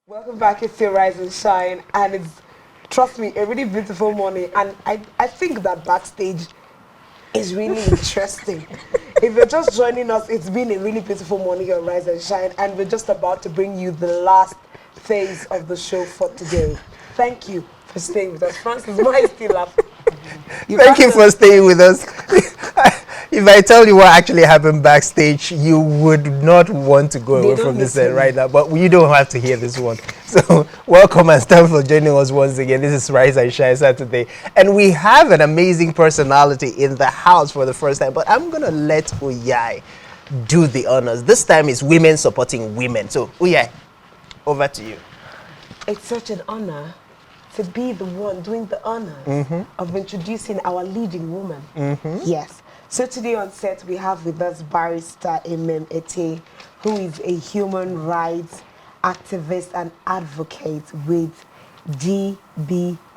Welcome back. It's still Rise and Shine, and it's, trust me, a really beautiful morning. And I think that backstage is really interesting. If you're just joining us, it's been a really beautiful morning on Rise and Shine, and we're just about to bring you the last phase of the show for today. Thank you for staying with us. Francis, why is still laughing? Thank you for staying with us. If I tell you what actually happened backstage, you would not want to go away from this set right now, but you don't have to hear this one. So welcome and thank you for joining us once again. This is Rise and Shine Saturday, and we have an amazing personality in the house for the first time, but I'm going to let Uyai do the honors. This time it's women supporting women. So Uyai, over to you. It's such an honor to be the one doing the honors of introducing our leading woman. Yes. So today on set we have with us barrister Ete, who is a human rights activist and advocate with GBV.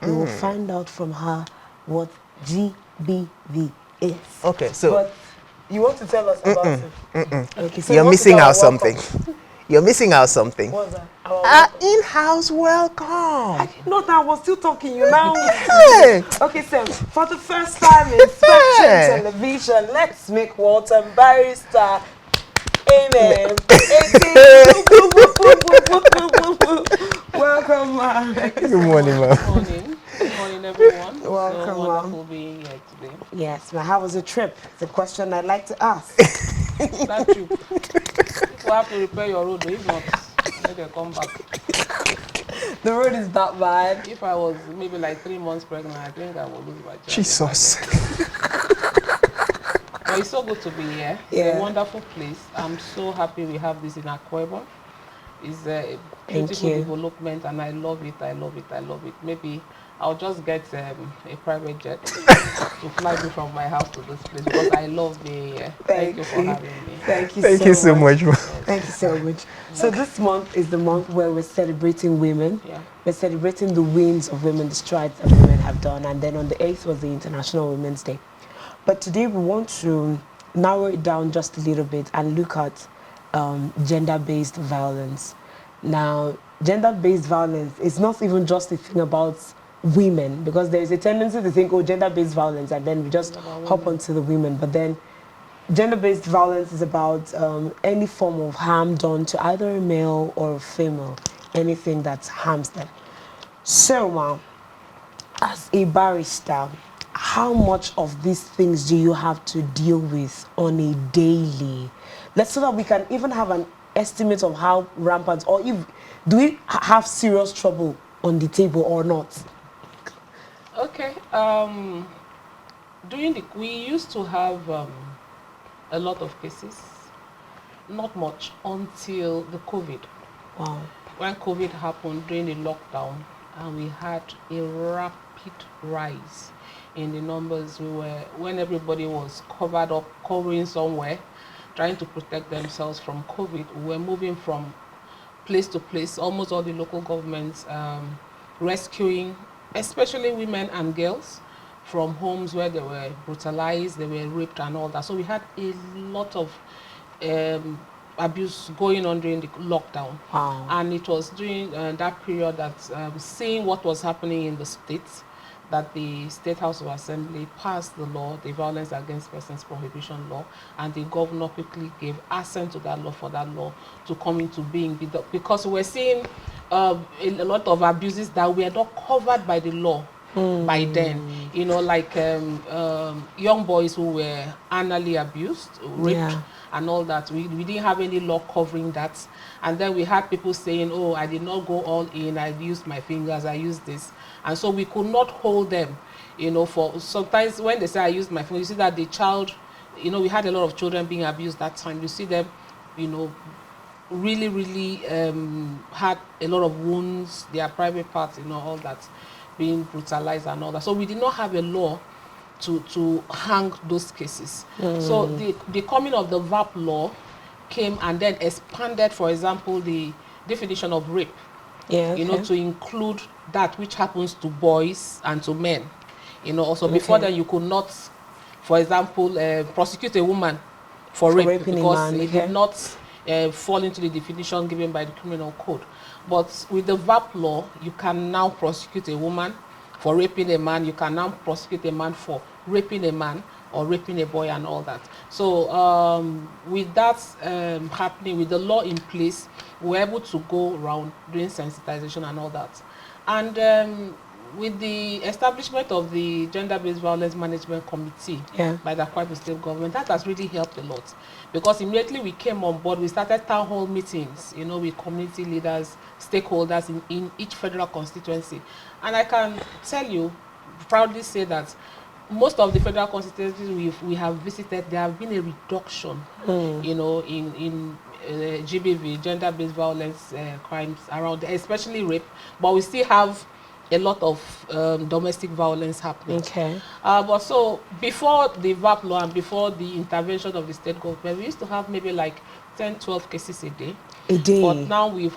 We will find out from her what GBV is. Okay, so but you want to tell us about it? Okay, so you're missing out welcome. something. You're missing out something. What's that? In-house welcome. I didn't know that I was still talking you now. Hey. Okay, so for the first time in Spectrum Television, let's make Walter barrister. Amen. Welcome, ma'am. Good morning, ma'am. Good morning. Good morning, everyone. Welcome, so wonderful being here today. Yes, ma'am. How was the trip? It's a question I'd like to ask. That trip. People have to repair your road, if not, let them come back. The road is that bad. If I was maybe like 3 months pregnant, I think I would lose my child. Jesus. But it's so good to be here. It's a wonderful place. I'm so happy we have this in Akwa Ibom. It's a beautiful development, and I love it. I love it. I love it. Maybe I'll just get a private jet to fly me from my house to this place because I love being here. Thank you for having me. Thank you so much. Thank you so much. So this month is the month where we're celebrating women. Yeah. We're celebrating the wins of women, the strides that women have done, and then on the 8th was the International Women's Day. But today we want to narrow it down just a little bit and look at gender-based violence. Now, gender-based violence is not even just a thing about women, because there is a tendency to think, oh, gender-based violence, and then we just hop onto the women. But then gender-based violence is about any form of harm done to either a male or a female, anything that harms them. So, as a barrister, how much of these things do you have to deal with on a daily? Let's so that we can even have an estimate of how rampant, or if do we have serious trouble on the table or not? Okay. We used to have a lot of cases. Not much until the COVID. Wow. When COVID happened during the lockdown, and we had a rapid rise in the numbers. When everybody was covered up, covering somewhere, trying to protect themselves from COVID, we were moving from place to place, almost all the local governments rescuing, especially women and girls, from homes where they were brutalized, they were raped and all that. So we had a lot of abuse going on during the lockdown. Wow. And it was during that period that seeing what was happening in the states, that the State House of Assembly passed the law, the Violence Against Persons Prohibition Law, and the governor quickly gave assent to that law for that law to come into being, because we're seeing a lot of abuses that were not covered by the law by then. You know, like young boys who were anally abused, raped, and all that. We didn't have any law covering that. And then we had people saying, oh, I did not go all in, I used my fingers, I used this. And so we could not hold them, you know, for sometimes when they say I used my phone, you see that the child, you know, we had a lot of children being abused that time. You see them, you know, really, really had a lot of wounds, their private parts, you know, all that, being brutalized and all that. So we did not have a law to hang those cases. So the coming of the VAP law came and then expanded, for example, the definition of rape. Yeah, you know, to include that which happens to boys and to men. You know, also before then you could not, for example, prosecute a woman for rape raping because a man, it did not fall into the definition given by the criminal code. But with the VAP law, you can now prosecute a woman for raping a man. You can now prosecute a man for raping a man or raping a boy and all that. So with that happening, with the law in place, we're able to go around doing sensitization and all that. And with the establishment of the Gender-Based Violence Management Committee by the Akwa Ibom State government, that has really helped a lot. Because immediately we came on board, we started town hall meetings, you know, with community leaders, stakeholders in each federal constituency. And I can tell you, proudly say that most of the federal constituencies we have visited, there have been a reduction, you know, in GBV, gender-based violence crimes around, especially rape. But we still have a lot of domestic violence happening. Okay. But so before the VAP law and before the intervention of the state government, we used to have maybe like 10, 12 cases a day. A day. But now we've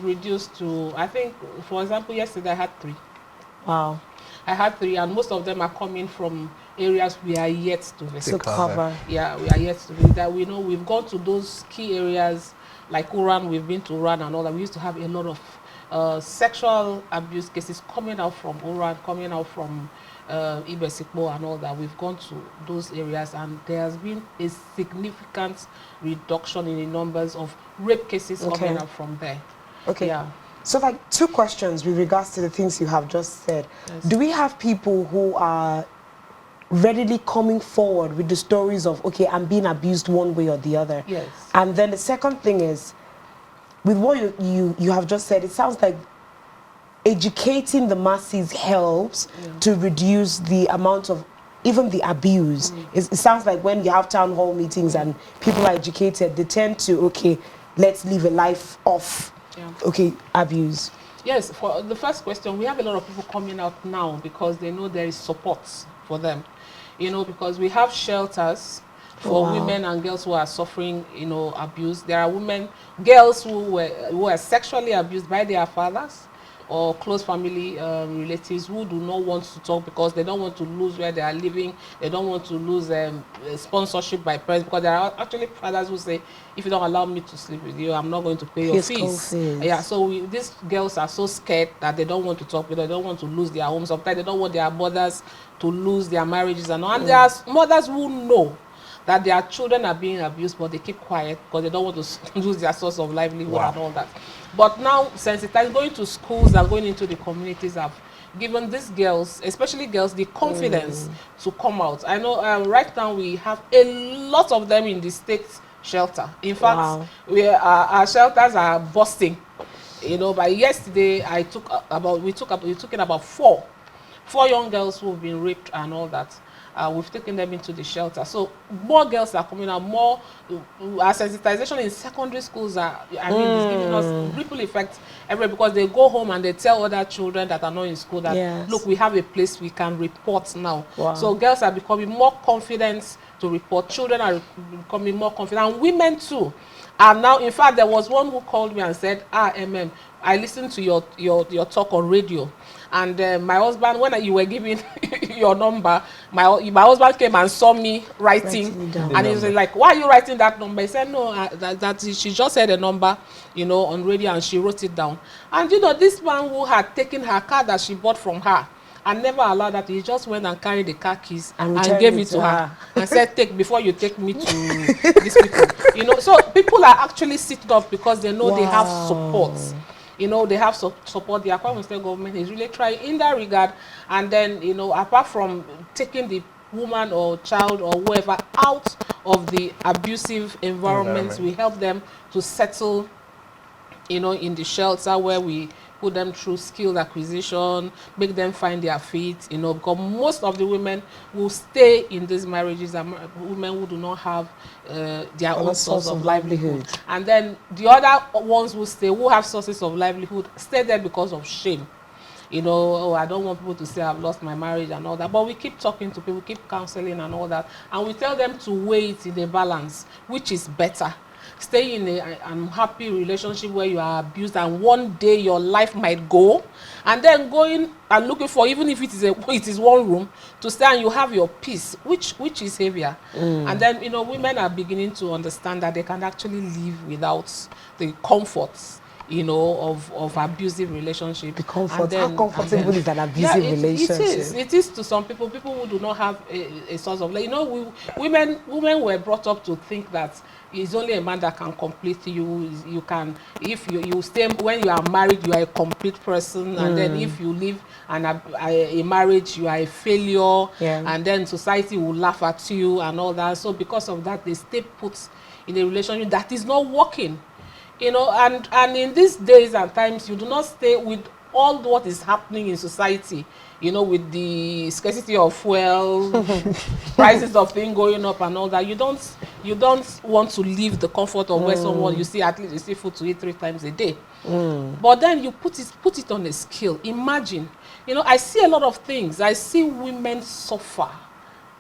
reduced to, I think, for example, yesterday I had 3. Wow. I had 3, and most of them are coming from areas we are yet to visit. To cover. Yeah, we are yet to visit. That we know we've gone to those key areas like Uran. We've been to Uran and all that. We used to have a lot of sexual abuse cases coming out from Uran, coming out from Ibesikpo and all that. We've gone to those areas, and there has been a significant reduction in the numbers of rape cases coming out from there. Okay. Yeah. So like 2 questions with regards to the things you have just said. Yes. Do we have people who are readily coming forward with the stories of, okay, I'm being abused one way or the other? Yes. And then the second thing is, with what you have just said, it sounds like educating the masses helps to reduce the amount of even the abuse. It sounds like when you have town hall meetings and people are educated, they tend to, okay, let's live a life of okay, abuse. Yes, for the first question, we have a lot of people coming out now because they know there is support for them. You know, because we have shelters for women and girls who are suffering, you know, abuse. There are girls who were sexually abused by their fathers or close family relatives who do not want to talk because they don't want to lose where they are living. They don't want to lose sponsorship by parents, because there are actually fathers who say, if you don't allow me to sleep with you, I'm not going to pay your fees. Yeah, so these girls are so scared that they don't want to talk because they don't want to lose their homes. Sometimes they don't want their mothers to lose their marriages and all. And there are mothers who know that their children are being abused, but they keep quiet because they don't want to lose their source of livelihood and all that. But now, sensitizing, going to schools and going into the communities have given these girls, especially girls, the confidence to come out. I know right now we have a lot of them in the state shelter. In fact, our shelters are busting. You know, by yesterday, we took in about four young girls who have been raped and all that. We've taken them into the shelter. So more girls are coming out, more our sensitization in secondary schools is giving us ripple effect everywhere, because they go home and they tell other children that are not in school that, look, we have a place we can report now. So girls are becoming more confident to report. Children are becoming more confident, and women too. And now, in fact, there was one who called me and said, I listened to your talk on radio, and my husband, when you were giving your number, my husband came and saw me writing and he was like, why are you writing that number? He said, no, that she just said a number, you know, on radio, and she wrote it down. And you know, this man who had taken her car that she bought from her and never allowed that, he just went and carried the car keys and gave it to her and said, take before you take me to these people. You know, so people are actually sitting up because they know they have support. You know, they have support. The Akwa Ibom State government is really trying in that regard. And then, you know, apart from taking the woman or child or whoever out of the abusive environments, we help them to settle, you know, in the shelter, where we put them through skill acquisition, make them find their feet, you know, because most of the women will stay in these marriages are women who do not have their own source of livelihood. And then the other ones who stay, who have sources of livelihood, stay there because of shame. You know, oh, I don't want people to say I've lost my marriage and all that. But we keep talking to people, keep counseling and all that. And we tell them to weigh it in a balance, which is better. stay in an unhappy relationship where you are abused, and one day your life might go, and then going and looking for, even if it is one room to stay and you have your peace, which is heavier. And then, you know, women are beginning to understand that they can actually live without the comforts, you know, of abusive relationship. The comfort. And then, How comfortable is an abusive relationship? it is to some people who do not have a source of, you know, women were brought up to think that it's only a man that can complete you. You can, if you stay, when you are married, you are a complete person, and then if you live a marriage, you are a failure, and then society will laugh at you and all that. So because of that, they stay put in a relationship that is not working. You know, and in these days and times, you do not stay with all what is happening in society, you know, with the scarcity of fuel, prices of things going up and all that. You don't want to leave the comfort of where someone, you see, at least you see food to eat 3 times a day. But then you put it on a scale. Imagine, you know, I see a lot of things. I see women suffer.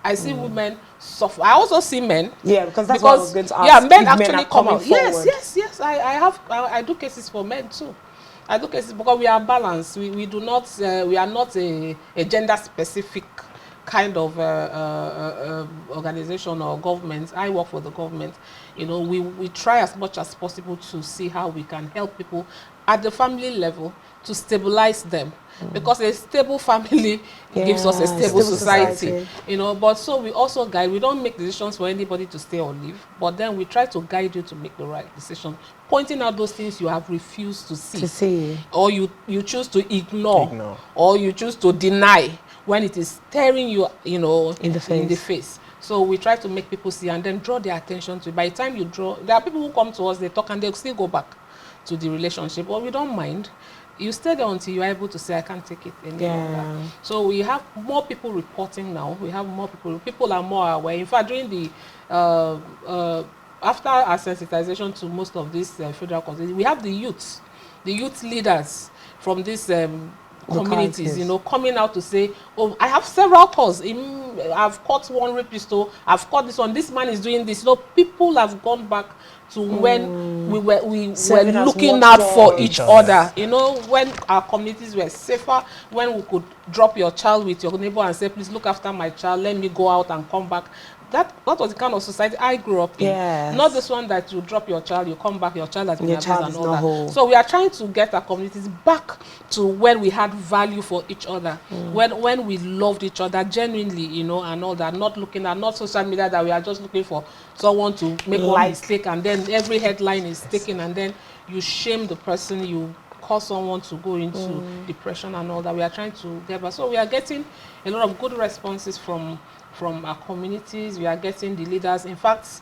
I see women suffer. I also see men. Yeah, because that's what I was going to ask. Yeah, men actually come out. Forward. Yes. I do cases for men too. I do cases because we are balanced. We do not. We are not a gender specific kind of organization or government. I work for the government. You know, we try as much as possible to see how we can help people at the family level to stabilize them. Because a stable family gives us a stable society, you know. But so we also guide. We don't make decisions for anybody to stay or leave, but then we try to guide you to make the right decision, pointing out those things you have refused to see, or you choose to ignore, or you choose to deny when it is staring you, you know, in the face. So we try to make people see and then draw their attention to it. By the time you draw, there are people who come to us, they talk, and they'll still go back to the relationship. But we don't mind. You stay there until you're able to say, I can't take it any longer. So we have more people reporting now. We have more people. People are more aware. In fact, during the after our sensitization to most of these federal constitutions, we have the youth leaders from these communities, you know, coming out to say, oh, I have several calls. I've caught one rapist, I've caught this one. This man is doing this. You know, people have gone back to when we were looking out for each other. You know, when our communities were safer, when we could drop your child with your neighbor and say, please look after my child, let me go out and come back. That was the kind of society I grew up in. Not this one that you drop your child, you come back, your child has been abused and all that. Whole. So we are trying to get our communities back to when we had value for each other, when we loved each other genuinely, you know, and all that. Not looking at, not social media that we are just looking for someone to make one mistake, and then every headline is taken, and then you shame the person, you cause someone to go into depression and all that. We are trying to get back. So we are getting a lot of good responses from our communities. We are getting the leaders. In fact,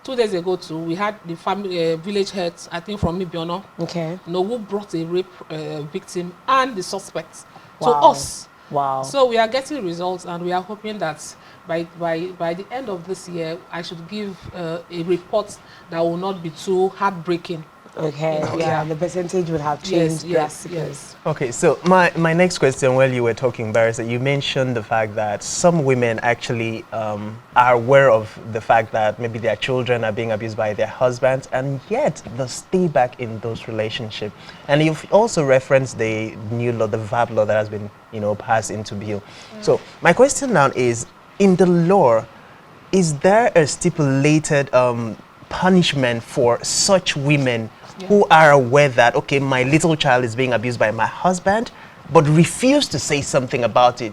2 days ago too, we had the family village heads, I think from Mibiono, you know, who brought a rape victim and the suspects to us. So we are getting results, and we are hoping that by the end of this year, I should give a report that will not be too heartbreaking. The percentage would have changed drastically. Okay, so my next question, while you were talking, Barrister, you mentioned the fact that some women actually are aware of the fact that maybe their children are being abused by their husbands, and yet they stay back in those relationships. And you've also referenced the new law, the VAP law that has been, you know, passed into bill. So my question now is, in the law, is there a stipulated punishment for such women who are aware that, okay, my little child is being abused by my husband, but refuse to say something about it,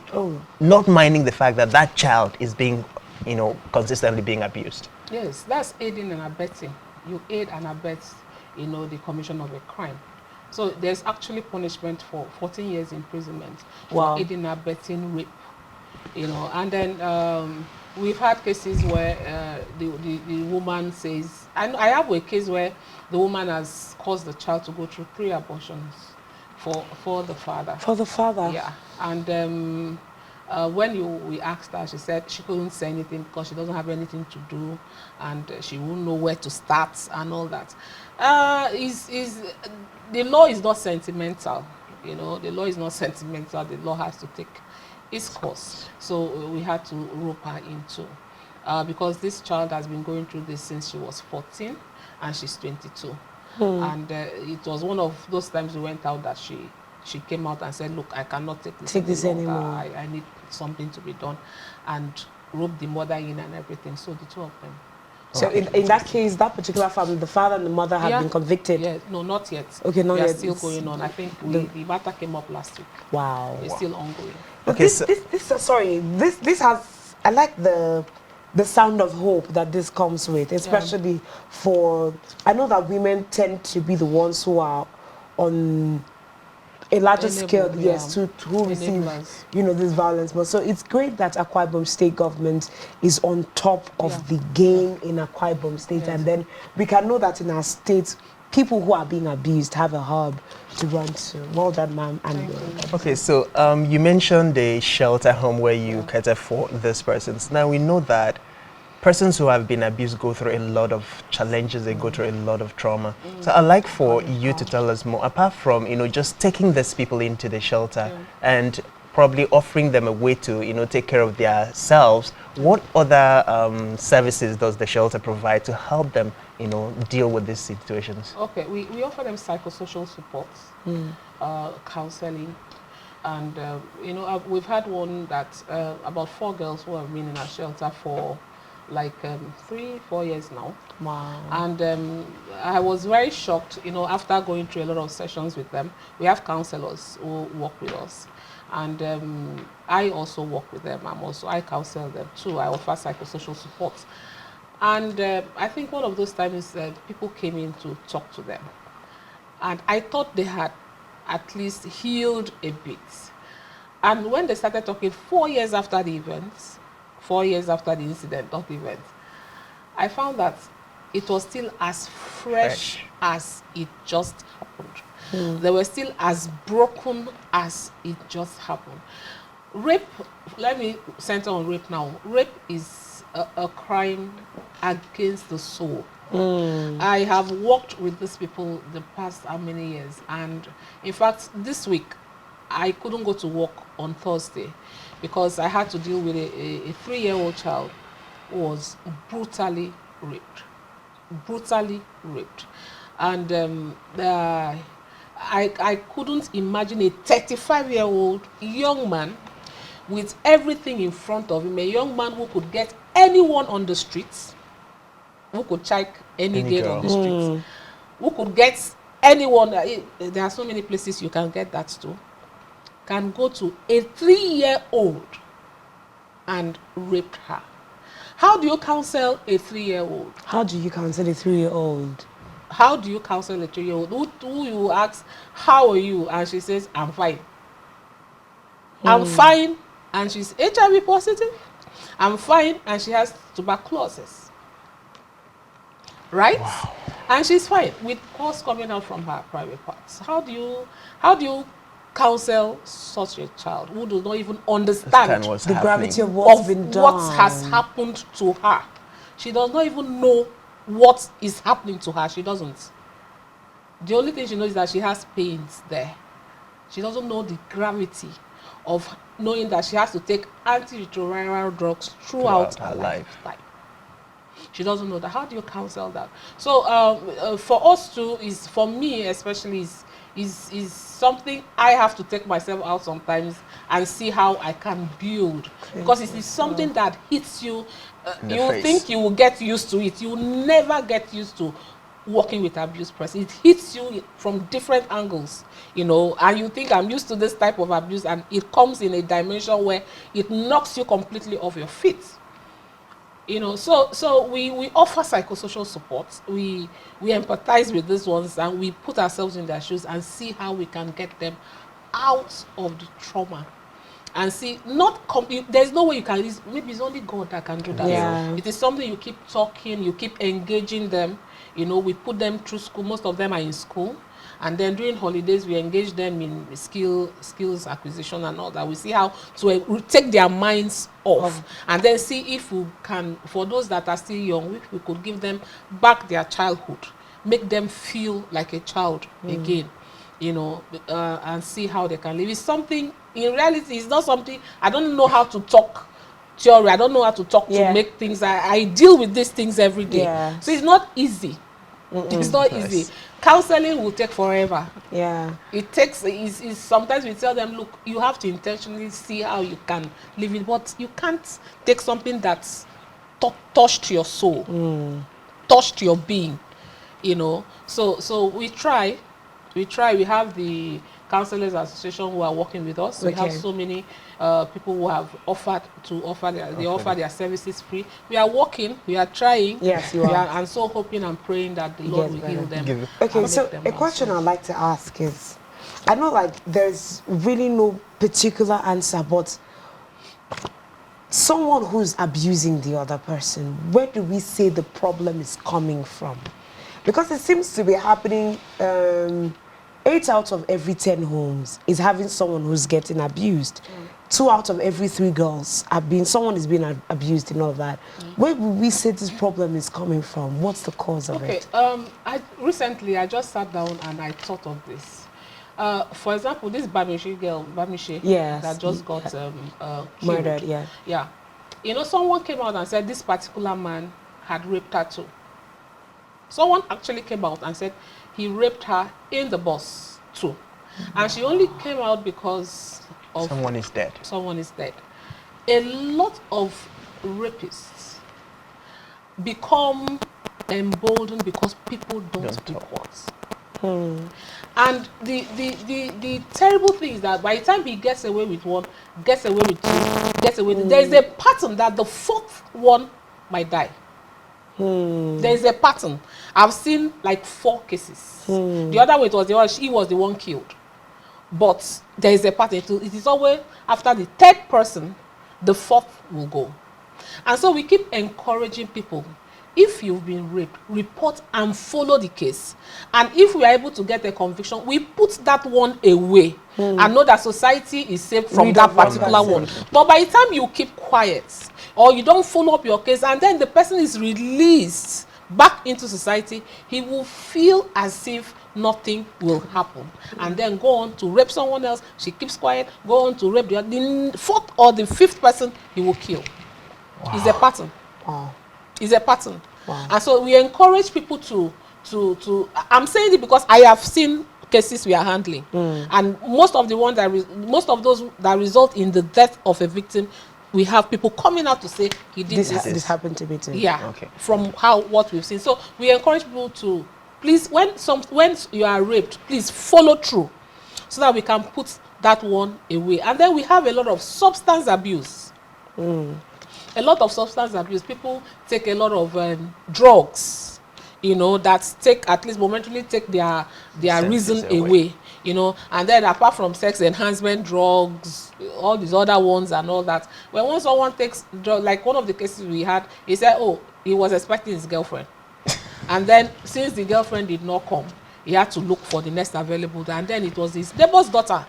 not minding the fact that that child is being, you know, consistently being abused? Yes, that's aiding and abetting. You aid and abet, you know, the commission of a crime. So there's actually punishment for 14 years imprisonment for aiding and abetting rape, you know. And then we've had cases where the woman says, I have a case where the woman has caused the child to go through 3 abortions for the father. For the father? Yeah. And when we asked her, she said she couldn't say anything because she doesn't have anything to do, and she won't know where to start and all that. The law is not sentimental, you know. The law is not sentimental. The law has to take its course. So we had to rope her into, because this child has been going through this since she was 14. and she's 22. And it was one of those times we went out that she came out and said, look, I cannot take this anymore. I need something to be done, and roped the mother in and everything. So the two of them. So in that case, that particular family, the father and the mother have been convicted? Yeah, no, not yet. Okay, not yet. They're still going on. I think the matter came up last week. Wow. It's still ongoing. Okay, this has, I like the sound of hope that this comes with, especially for, I know that women tend to be the ones who are on a larger scale, to who receive, this violence. But so it's great that Akwa Ibom State government is on top of the game in Akwa Ibom State, and then we can know that in our state, people who are being abused have a hub to run to. Well done, ma'am. Okay, so you mentioned the shelter home where you cater for these persons. Now we know that persons who have been abused go through a lot of challenges, they go through a lot of trauma. So I'd like for you to tell us more, apart from, just taking these people into the shelter and probably offering them a way to, take care of themselves, what other services does the shelter provide to help them, deal with these situations? Okay, we offer them psychosocial support, counseling, and, we've had one that, about 4 girls who have been in our shelter for like 3-4 years now. Wow. And I was very shocked, after going through a lot of sessions with them. We have counselors who work with us, and I also work with them. I counsel them too. I offer psychosocial support. And I think one of those times people came in to talk to them, and I thought they had at least healed a bit. And when they started talking 4 years after the events, 4 years after the incident, not the event, I found that it was still as fresh as it just happened. They were still as broken as it just happened. Rape, let me center on rape now. Rape is a crime against the soul. I have worked with these people the past how many years, and in fact this week I couldn't go to work on Thursday because I had to deal with a 3-year-old child who was brutally raped. And I couldn't imagine a 35-year-old young man with everything in front of him, a young man who could get anyone on the streets, who could check any girl on the streets, who could get anyone. There are so many places you can get that to. Can go to a 3-year-old and rape her. How do you counsel a 3-year-old? How do you counsel a 3-year-old? How do you counsel a 3-year-old? Who you ask, how are you? And she says, I'm fine. I'm fine. And she's HIV positive. I'm fine. And she has tuberculosis. Right? Wow. And she's fine with pus coming out from her private parts. How do you counsel such a child who does not even understand the gravity of what's been done? What has happened to her? She does not even know what is happening to her. She doesn't. The only thing she knows is that she has pains there. She doesn't know the gravity of knowing that she has to take antiretroviral drugs throughout her lifetime. She doesn't know that. How do you counsel that? So for us too, for me especially, is something I have to take myself out sometimes and see how I can build. Because it is something that hits you. You think you will get used to it. You will never get used to working with abused person. It hits you from different angles, and you think I'm used to this type of abuse, and it comes in a dimension where it knocks you completely off your feet. So we offer psychosocial support. We empathize with these ones, and we put ourselves in their shoes and see how we can get them out of the trauma. And see, there's no way you can, maybe it's only God that can do that. Yeah. It is something you keep talking, you keep engaging them. We put them through school. Most of them are in school. And then during holidays, we engage them in skills acquisition and all that. We see how to take their minds off, and then see if we can, for those that are still young, we could give them back their childhood, make them feel like a child again, and see how they can live. It's something, in reality, it's not something, I don't know how to talk theory. I don't know how to talk to make things. I deal with these things every day. Yeah. So it's not easy. It's not easy. Counseling will take forever. Yeah. It takes, sometimes we tell them, look, you have to intentionally see how you can live it, but you can't take something that's touched your soul, touched your being, you know. So we try. We have the Counselors Association who are working with us. We have so many people who have offered to offer their services free. We are working, we are trying. Yes, you are. And so hoping and praying that the Lord will heal them. Okay, so a question I'd like to ask is, I know like there's really no particular answer, but someone who's abusing the other person, where do we say the problem is coming from? Because it seems to be happening, 8 out of every 10 homes is having someone who's getting abused. 2 out of every 3 girls someone is being abused and all of that. Where would we say this problem is coming from? What's the cause of it? Recently I just sat down and I thought of this. For example, this Bamishe girl, yes, that just got murdered, yeah. You know, someone came out and said this particular man had raped her too. Someone actually came out and said he raped her in the bus too. And she only came out because of someone is dead. Someone is dead. A lot of rapists become emboldened because people don't report. And the terrible thing is that by the time he gets away with one, gets away with two, gets away with, there is a pattern that the 4th one might die. There is a pattern. I've seen like 4 cases. The other way he was the one killed. But there is a pattern. It is always after the 3rd person, the 4th will go. And so we keep encouraging people. If you've been raped, report and follow the case. And if we are able to get a conviction, we put that one away and know that society is safe from that particular one. But by the time you keep quiet or you don't follow up your case and then the person is released back into society, he will feel as if nothing will happen and then go on to rape someone else. She keeps quiet, go on to rape the 4th or the 5th person he will kill. It's a pattern. Is a pattern. And so we encourage people to I'm saying it because I have seen cases we are handling, and most of those that result in the death of a victim, we have people coming out to say he did this happened to me too. Yeah. From what we've seen. So we encourage people to please, when you are raped, please follow through so that we can put that one away. And then we have a lot of substance abuse. A lot of substance abuse. People take a lot of drugs, you know, that at least momentarily take their reason away, you know. And then apart from sex enhancement drugs, all these other ones and all that, when someone takes drugs, like one of the cases we had, he said, oh, he was expecting his girlfriend. And then since the girlfriend did not come, he had to look for the next available, and then it was his neighbor's daughter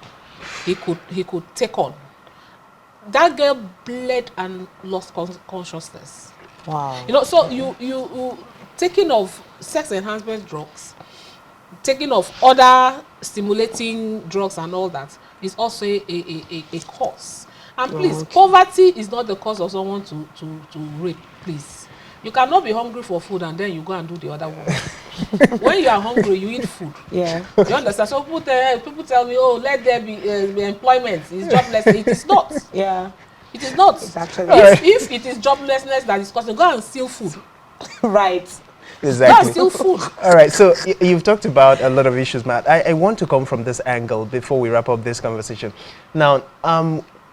he could take on. That girl bled and lost consciousness. Wow. You know, so you taking of sex enhancement drugs, taking of other stimulating drugs and all that is also a cause. And please, poverty is not the cause of someone to rape, please. You cannot be hungry for food and then you go and do the other one. When you are hungry, you eat food. Yeah. You understand? So people tell me, oh, let there be employment. It's jobless. It is not. Yeah. It is not. It's actually if it is joblessness that is causing, go and steal food. Right. Exactly. Go and steal food. All right. So you've talked about a lot of issues, Matt. I want to come from this angle before we wrap up this conversation. Now,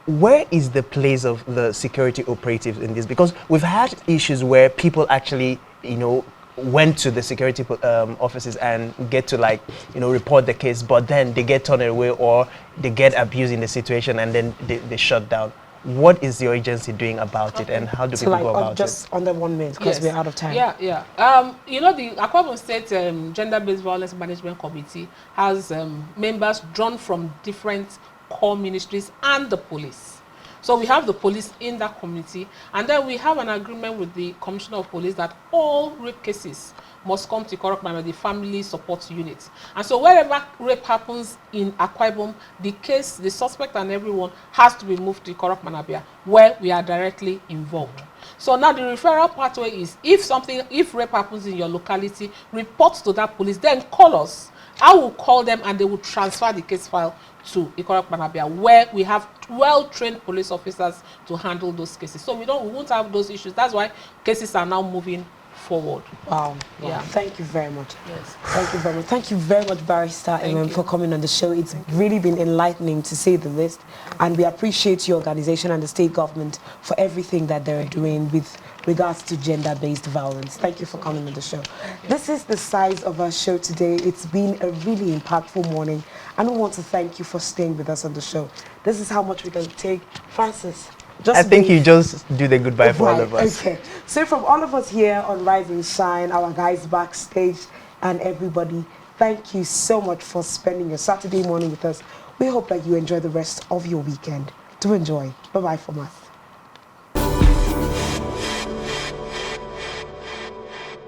where is the place of the security operatives in this? Because we've had issues where people actually, you know, went to the security offices and get to, like, you know, report the case, but then they get turned away or they get abused in the situation and then they shut down. What is your agency doing about it, and how do people go about just it? under 1 minute, because we're out of time. Yeah. You know, the Akwa State Gender-Based Violence Management Committee has members drawn from different core ministries and the police. So we have the police in that community, and then we have an agreement with the Commissioner of Police that all rape cases must come to Ikorak Manabia, the family support unit. And so wherever rape happens in Akwa Ibom, the case, the suspect and everyone has to be moved to Ikorak Manabia, where we are directly involved. So now the referral pathway is, if rape happens in your locality, report to that police, then call us. I will call them and they will transfer the case file to Ikorak Manabia, where we have well-trained police officers to handle those cases. So we won't have those issues. That's why cases are now moving forward. Wow. Yeah. Thank you very much. Yes. Thank you very much. Thank you very much, Barrister for coming on the show. It's really been enlightening, to say the least. And we appreciate your organization and the state government for everything that they're doing with regards to gender-based violence. Thank you for coming on the show. This is the size of our show today. It's been a really impactful morning. And we want to thank you for staying with us on the show. This is how much we can take. Francis. I think you just do the goodbye for all of us. Okay. So from all of us here on Rise and Shine, our guys backstage, and everybody, thank you so much for spending your Saturday morning with us. We hope that you enjoy the rest of your weekend. Do enjoy. Bye-bye from us.